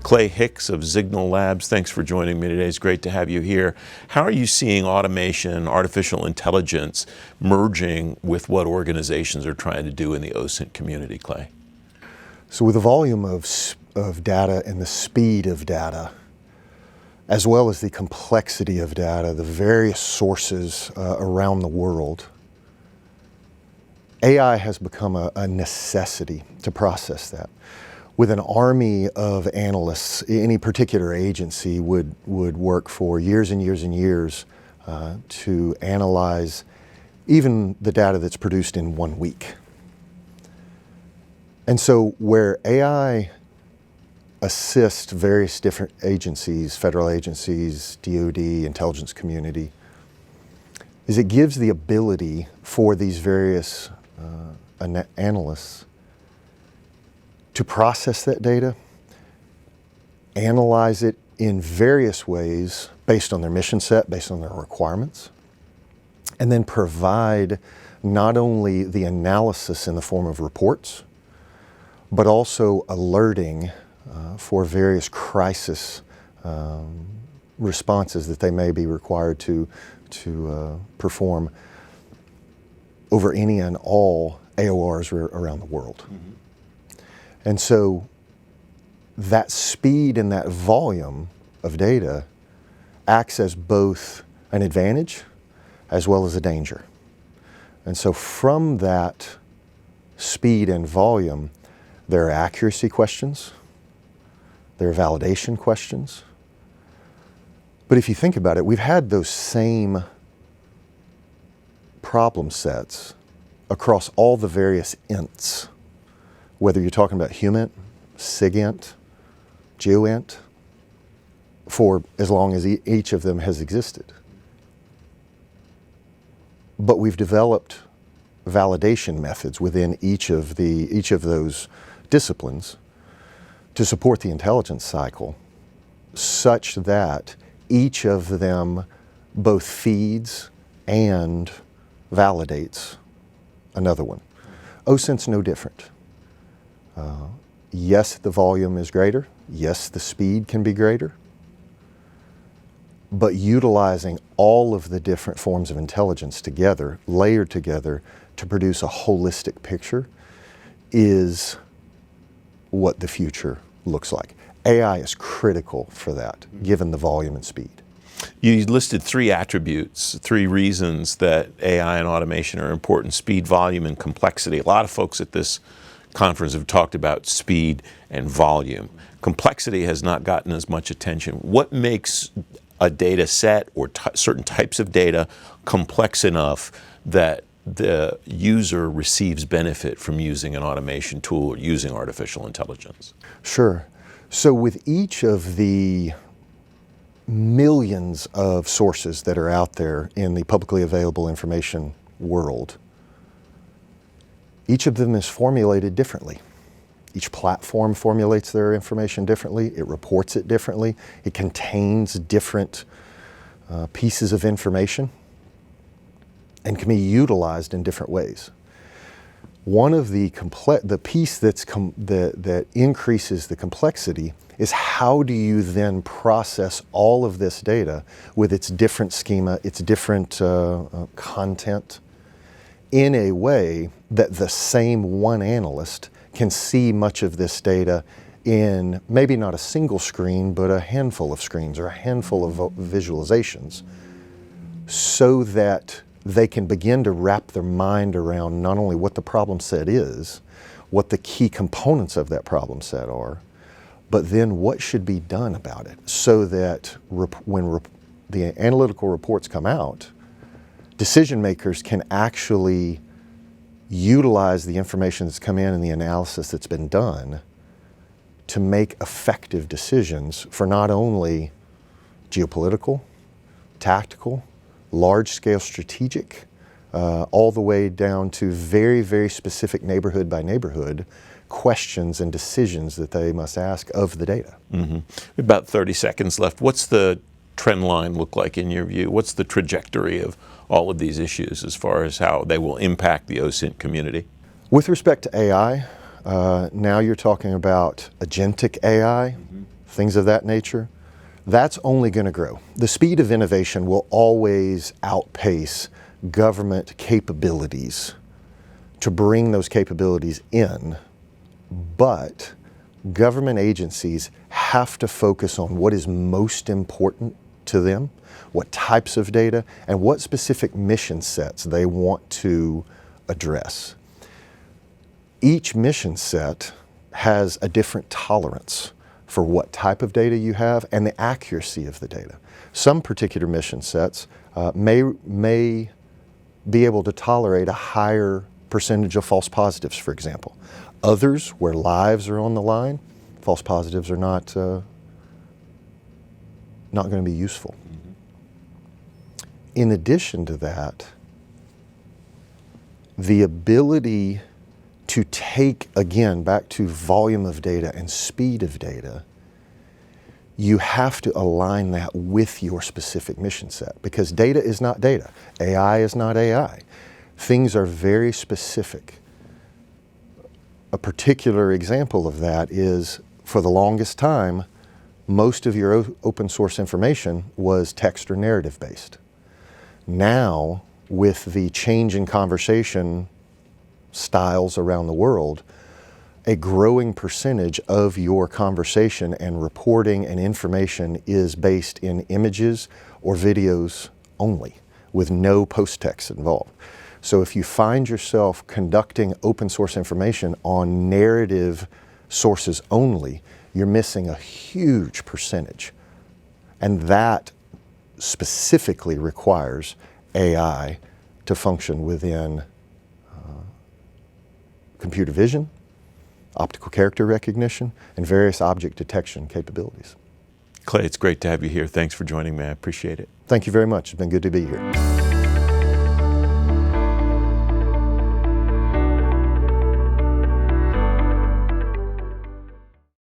Clay Hicks of Zignal Labs, thanks for joining me today. It's great to have you here. How are you seeing automation, artificial intelligence merging with what organizations are trying to do in the OSINT community, Clay? So with the volume of data and the speed of data, as well as the complexity of data, the various sources around the world, AI has become a necessity to process that. With an army of analysts, any particular agency would work for years and years and years to analyze even the data that's produced in 1 week. And so where AI assists various different agencies, federal agencies, DoD, intelligence community, is it gives the ability for these various analysts to process that data, analyze it in various ways based on their mission set, based on their requirements, and then provide not only the analysis in the form of reports, but also alerting for various crisis responses that they may be required to perform over any and all AORs around the world. Mm-hmm. And so that speed and that volume of data acts as both an advantage as well as a danger. And so from that speed and volume, there are accuracy questions, there are validation questions. But if you think about it, we've had those same problem sets across all the various ints, whether you're talking about HUMINT, SIGINT, GEOINT, for as long as each of them has existed. But we've developed validation methods within each of those disciplines to support the intelligence cycle, such that each of them both feeds and validates another one. OSINT's no different. Yes, the volume is greater. Yes, the speed can be greater. But utilizing all of the different forms of intelligence together, layered together, to produce a holistic picture is what the future looks like. AI is critical for that, given the volume and speed. You listed 3 attributes, 3 reasons that AI and automation are important: speed, volume, and complexity. A lot of folks at this conference have talked about speed and volume. Complexity has not gotten as much attention. What makes a data set or certain types of data complex enough that the user receives benefit from using an automation tool or using artificial intelligence? Sure. So with each of the millions of sources that are out there in the publicly available information world, each of them is formulated differently. Each platform formulates their information differently. It reports it differently. It contains different pieces of information and can be utilized in different ways. One of the piece that increases the complexity is how do you then process all of this data with its different schema, its different content, in a way that the same one analyst can see much of this data in maybe not a single screen, but a handful of screens or a handful of visualizations, so that they can begin to wrap their mind around not only what the problem set is, what the key components of that problem set are, but then what should be done about it, so that when the analytical reports come out, decision makers can actually utilize the information that's come in and the analysis that's been done to make effective decisions for not only geopolitical, tactical, large-scale strategic, all the way down to very, very specific neighborhood by neighborhood questions and decisions that they must ask of the data. Mm-hmm. About 30 seconds left. What's the trend line look like in your view? What's the trajectory of all of these issues as far as how they will impact the OSINT community? With respect to AI, now you're talking about agentic AI, things of that nature, that's only going to grow. The speed of innovation will always outpace government capabilities to bring those capabilities in, but government agencies have to focus on what is most important to them, what types of data, and what specific mission sets they want to address. Each mission set has a different tolerance for what type of data you have and the accuracy of the data. Some particular mission sets may be able to tolerate a higher percentage of false positives, for example. Others, where lives are on the line, false positives are not going to be useful. In addition to that, the ability to take, again, back to volume of data and speed of data, you have to align that with your specific mission set, because data is not data. AI is not AI. Things are very specific. A particular example of that is, for the longest time, most of your open source information was text or narrative based. Now, with the change in conversation styles around the world, a growing percentage of your conversation and reporting and information is based in images or videos only, with no post-text involved. So if you find yourself conducting open source information on narrative sources only, you're missing a huge percentage. And that specifically requires AI to function within computer vision, optical character recognition, and various object detection capabilities. Clay, it's great to have you here. Thanks for joining me. I appreciate it. Thank you very much. It's been good to be here.